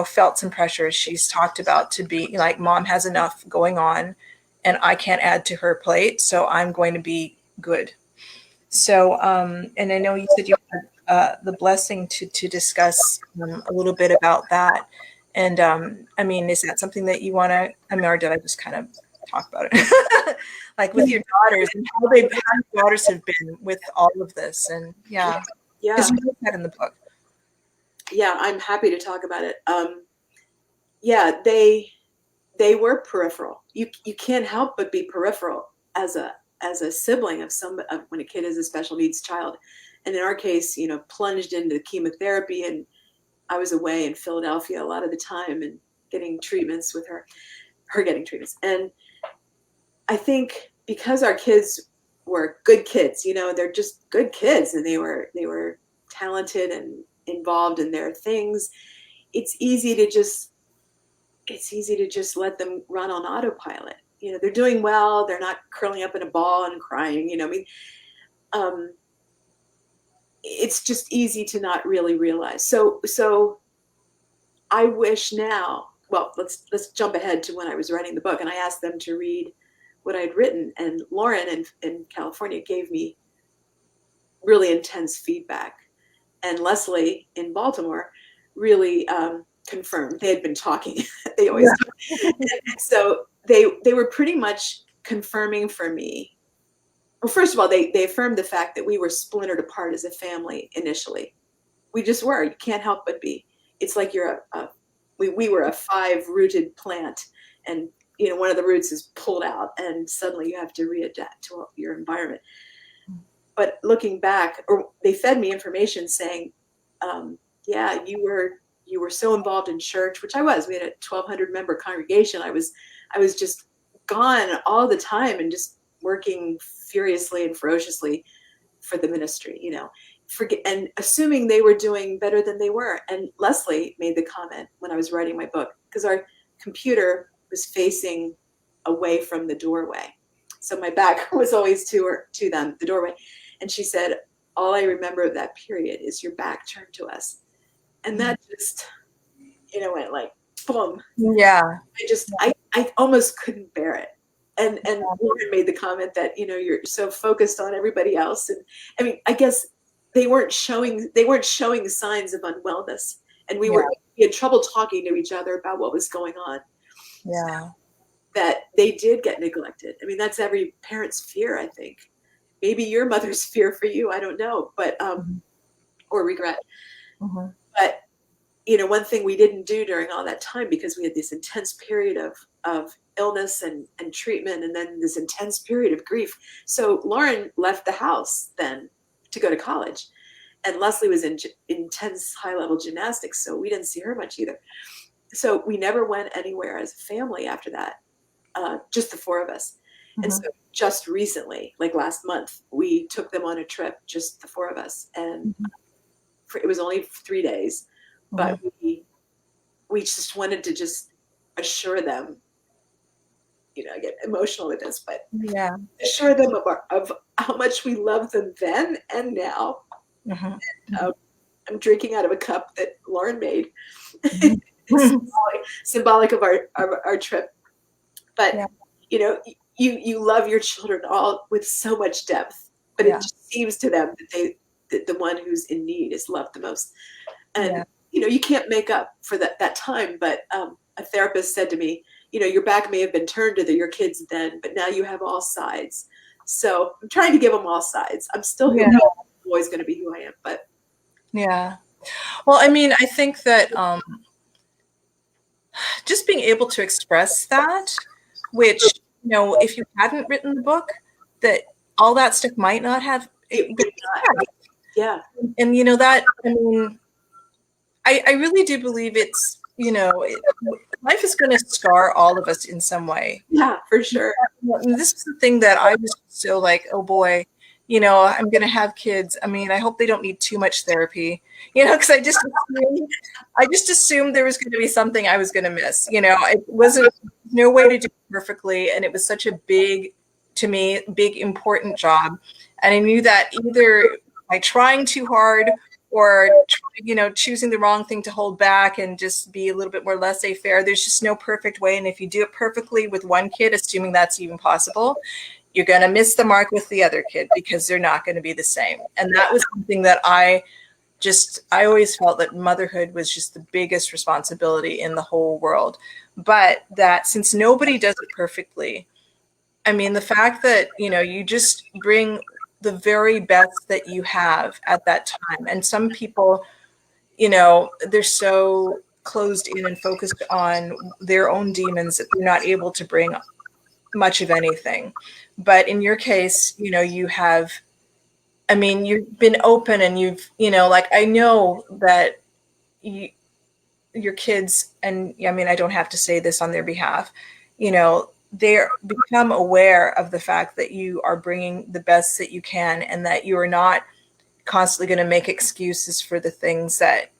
A: Felt some pressure, as she's talked about, to be like, mom has enough going on and I can't add to her plate. So I'm going to be good. So, and I know you said you had the blessing to discuss a little bit about that. And I mean, is that something that you want to, I mean, or did I just kind of talk about it? Like with your daughters and how your daughters have been with all of this. And yeah, because you put that in the book.
B: Yeah, I'm happy to talk about it. Yeah, they were peripheral. You can't help but be peripheral as a sibling of when a kid is a special needs child. And in our case, plunged into chemotherapy, and I was away in Philadelphia a lot of the time and getting treatments with her getting treatments. And I think because our kids were good kids, they're just good kids, and they were talented and involved in their things. It's easy to just let them run on autopilot. They're doing well. They're not curling up in a ball and crying. I mean, it's just easy to not really realize. So I wish now. Well, let's jump ahead to when I was writing the book, and I asked them to read what I'd written, and Lauren in California gave me really intense feedback, and Leslie in Baltimore really confirmed. They had been talking. They always talk. So they were pretty much confirming for me. Well, first of all, they affirmed the fact that we were splintered apart as a family initially. We just were. You can't help but be. It's like we were a 5-rooted plant, and one of the roots is pulled out, and suddenly you have to readapt to your environment. But looking back, or they fed me information saying, yeah, you were so involved in church, which I was. We had a 1,200 member congregation. I was just gone all the time and just working furiously and ferociously for the ministry, forget and assuming they were doing better than they were. And Leslie made the comment when I was writing my book, because our computer was facing away from the doorway. So my back was always to them, the doorway. And she said, all I remember of that period is your back turned to us. And that just, went like, boom.
A: Yeah.
B: I almost couldn't bear it. And Lauren made the comment that, you're so focused on everybody else. And I mean, I guess they weren't showing signs of unwellness. And we had trouble talking to each other about what was going on.
A: Yeah.
B: So that they did get neglected. I mean, that's every parent's fear, I think. Maybe your mother's fear for you, I don't know, but or regret.
A: Mm-hmm.
B: But one thing we didn't do during all that time, because we had this intense period of illness and treatment, and then this intense period of grief. So Lauren left the house then to go to college, and Leslie was in intense high-level gymnastics, so we didn't see her much either. So we never went anywhere as a family after that, just the four of us. Mm-hmm. And so just recently, like last month, we took them on a trip, just the four of us, and it was only 3 days. But we just wanted to just assure them, I get emotional with this, but assure them of how much we love them then and now. Mm-hmm. And, I'm drinking out of a cup that Lauren made, symbolic of our trip. But you love your children all with so much depth, but it just seems to them that the one who's in need is loved the most. And you can't make up for that time, but a therapist said to me, your back may have been turned to your kids then, but now you have all sides. So I'm trying to give them all sides. I'm still who I am. I'm always going to be who I am, but
A: well, I mean, I think that just being able to express that, which if you hadn't written the book, that all that stuff might not have been.
B: Yeah.
A: And that, I mean, I really do believe it's, life is going to scar all of us in some way.
B: Yeah, for sure.
A: This is the thing that I was so like, oh boy, I'm going to have kids. I mean, I hope they don't need too much therapy, because I just assumed there was going to be something I was going to miss. It wasn't no way to do it perfectly. And it was such a big, important job. And I knew that either by trying too hard or choosing the wrong thing to hold back and just be a little bit more laissez-faire, there's just no perfect way. And if you do it perfectly with one kid, assuming that's even possible, you're going to miss the mark with the other kid, because they're not going to be the same. And that was something that I always felt, that motherhood was just the biggest responsibility in the whole world. But that since nobody does it perfectly, I mean, the fact that, you just bring the very best that you have at that time. And some people, they're so closed in and focused on their own demons that they're not able to bring much of anything. But in your case, you have, I mean, you've been open, and you've, like, I know that your kids, and I mean, I don't have to say this on their behalf, they become aware of the fact that you are bringing the best that you can, and that you are not constantly going to make excuses for the things that,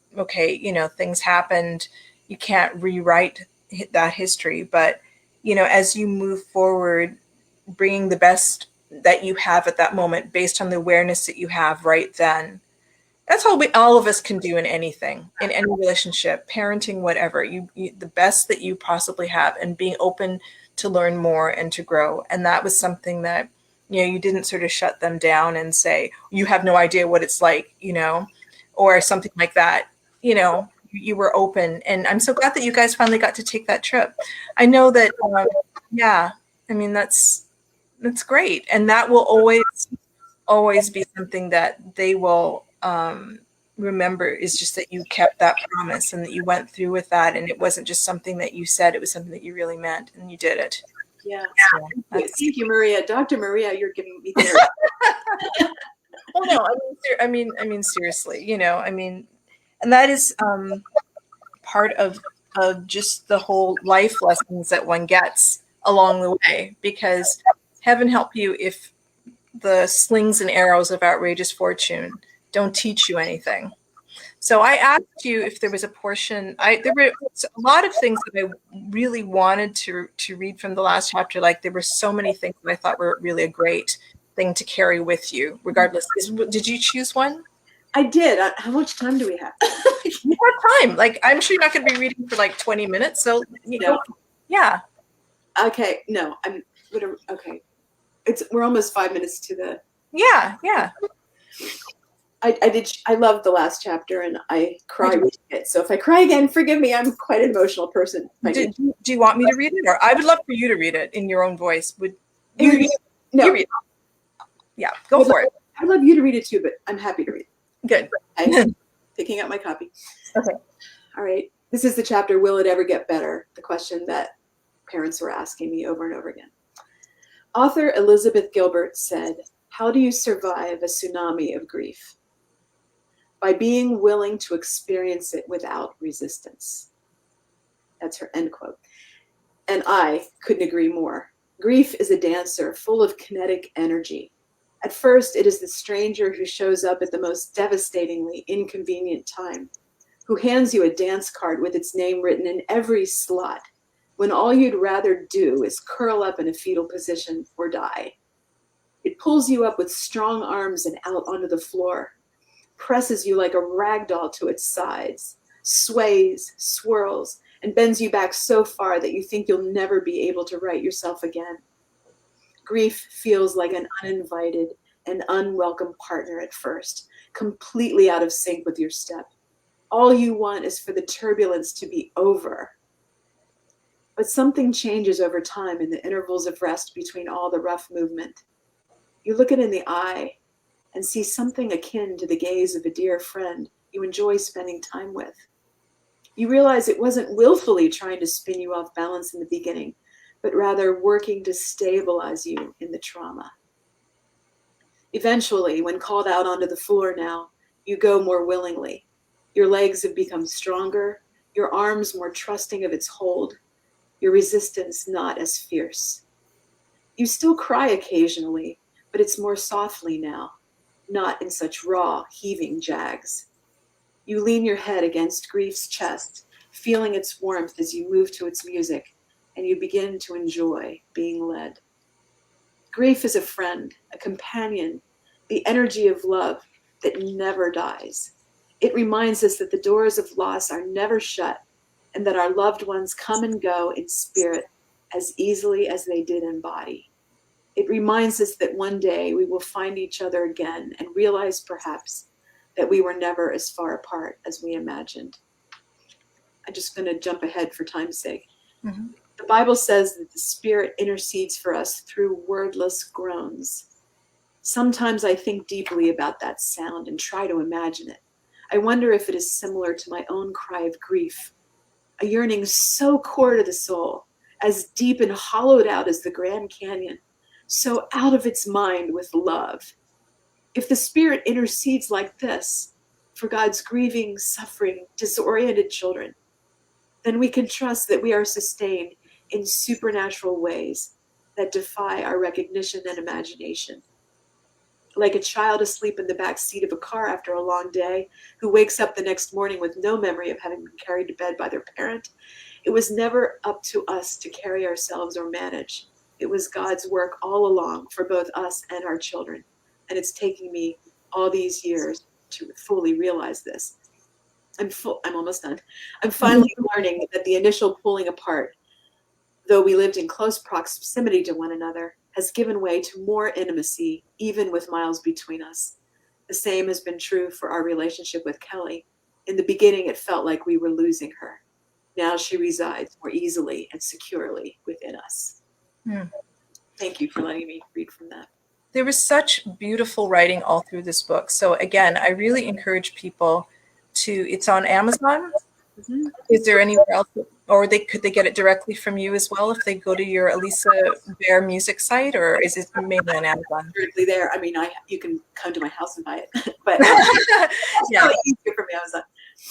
A: things happened. You can't rewrite that history. But, as you move forward, bringing the best that you have at that moment based on the awareness that you have right then, that's all of us can do in anything, in any relationship, parenting, whatever. You the best that you possibly have, and being open to learn more and to grow. And that was something that, you didn't sort of shut them down and say, you have no idea what it's like, or something like that. You were open. And I'm so glad that you guys finally got to take that trip. I know that, I mean, that's great. And that will always be something that they will remember, is just that you kept that promise, and that you went through with that. And it wasn't just something that you said, it was something that you really meant, and you did it.
B: Yeah. Thank you, Maria. Dr. Maria, you're giving me therapy.
A: Well, no, I mean, seriously, I mean, and that is part of just the whole life lessons that one gets along the way, because heaven help you if the slings and arrows of outrageous fortune don't teach you anything. So I asked you if there was a portion. There were a lot of things that I really wanted to read from the last chapter. Like there were so many things that I thought were really a great thing to carry with you, regardless. Did you choose one?
B: I did. How much time do we have?
A: More time. Like I'm sure you're not going to be reading for like 20 minutes. So
B: No.
A: Yeah.
B: Okay. No. Okay. We're almost 5 minutes to the.
A: Yeah. Yeah.
B: I loved the last chapter and I cried reading it. So if I cry again, forgive me. I'm quite an emotional person.
A: Do you want me to read it, or I would love for you to read it in your own voice? Would
B: no.
A: You read it? Yeah, go for it.
B: I'd love you to read it too, but I'm happy to read it.
A: Good.
B: I'm picking up my copy.
A: Okay.
B: All right. This is the chapter, Will It Ever Get Better? The question that parents were asking me over and over again. Author Elizabeth Gilbert said, "How do you survive a tsunami of grief? By being willing to experience it without resistance." That's her end quote. And I couldn't agree more. Grief is a dancer full of kinetic energy. At first, it is the stranger who shows up at the most devastatingly inconvenient time, who hands you a dance card with its name written in every slot, when all you'd rather do is curl up in a fetal position or die. It pulls you up with strong arms and out onto the floor, presses you like a rag doll to its sides, sways, swirls, and bends you back so far that you think you'll never be able to right yourself again. Grief feels like an uninvited and unwelcome partner at first, completely out of sync with your step. All you want is for the turbulence to be over. But something changes over time in the intervals of rest between all the rough movement. You look it in the eye and see something akin to the gaze of a dear friend you enjoy spending time with. You realize it wasn't willfully trying to spin you off balance in the beginning, but rather working to stabilize you in the trauma. Eventually, when called out onto the floor now, you go more willingly. Your legs have become stronger, your arms more trusting of its hold, your resistance not as fierce. You still cry occasionally, but it's more softly now, not in such raw, heaving jags. You lean your head against grief's chest, feeling its warmth as you move to its music, and you begin to enjoy being led. Grief is a friend, a companion, the energy of love that never dies. It reminds us that the doors of loss are never shut and that our loved ones come and go in spirit as easily as they did in body. It reminds us that one day we will find each other again and realize perhaps that we were never as far apart as we imagined. I'm just going to jump ahead for time's sake. Mm-hmm. The Bible says that the Spirit intercedes for us through wordless groans. Sometimes I think deeply about that sound and try to imagine it. I wonder if it is similar to my own cry of grief, a yearning so core to the soul, as deep and hollowed out as the Grand Canyon, so out of its mind with love. If the Spirit intercedes like this for God's grieving, suffering, disoriented children, then we can trust that we are sustained in supernatural ways that defy our recognition and imagination. Like a child asleep in the back seat of a car after a long day, who wakes up the next morning with no memory of having been carried to bed by their parent, it was never up to us to carry ourselves or manage. It was God's work all along for both us and our children. And it's taking me all these years to fully realize this. I'm almost done. I'm finally learning that the initial pulling apart, though we lived in close proximity to one another, has given way to more intimacy, even with miles between us. The same has been true for our relationship with Kelly. In the beginning, it felt like we were losing her. Now she resides more easily and securely within us. Thank you for letting me read from that.
A: There was such beautiful writing all through this book. So again, I really encourage people it's on Amazon. Mm-hmm. Is there anywhere else, or could they get it directly from you as well if they go to your Alisa Bair music site, or is it mainly on Amazon?
B: Directly there. I mean, you can come to my house and buy it, but
A: yeah,
B: probably easier from Amazon.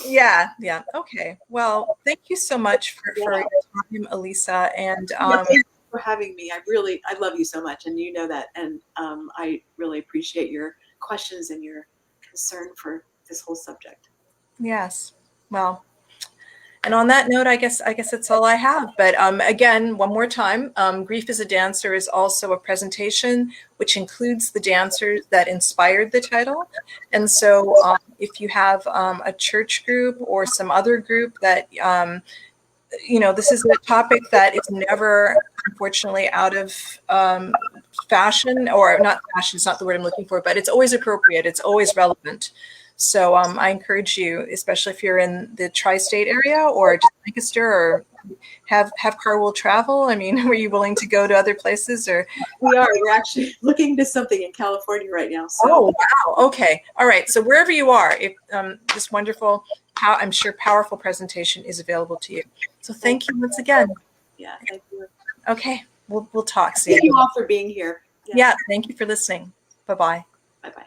A: Yeah. Okay. Well, thank you so much for your time, Alisa, and
B: thank you for having me. I love you so much, and you know that, and I really appreciate your questions and your concern for this whole subject.
A: Yes. Well, and on that note, I guess that's all I have. But again, one more time, Grief as a Dancer is also a presentation which includes the dancers that inspired the title. And so if you have a church group or some other group that, this is a topic that is never, unfortunately, out of fashion, or not fashion, it's not the word I'm looking for, but it's always appropriate. It's always relevant. So I encourage you, especially if you're in the tri-state area or just Lancaster, or have Car Will Travel. I mean, were you willing to go to other places? Or
B: we are. We're actually looking into something in California right now. So.
A: Oh, wow. Okay. All right. So wherever you are, if this wonderful, I'm sure, powerful presentation is available to you. So thank you once again.
B: Yeah. Thank you.
A: Okay. We'll talk soon.
B: Thank you all for being here.
A: Yeah. Thank you for listening. Bye-bye.
B: Bye-bye.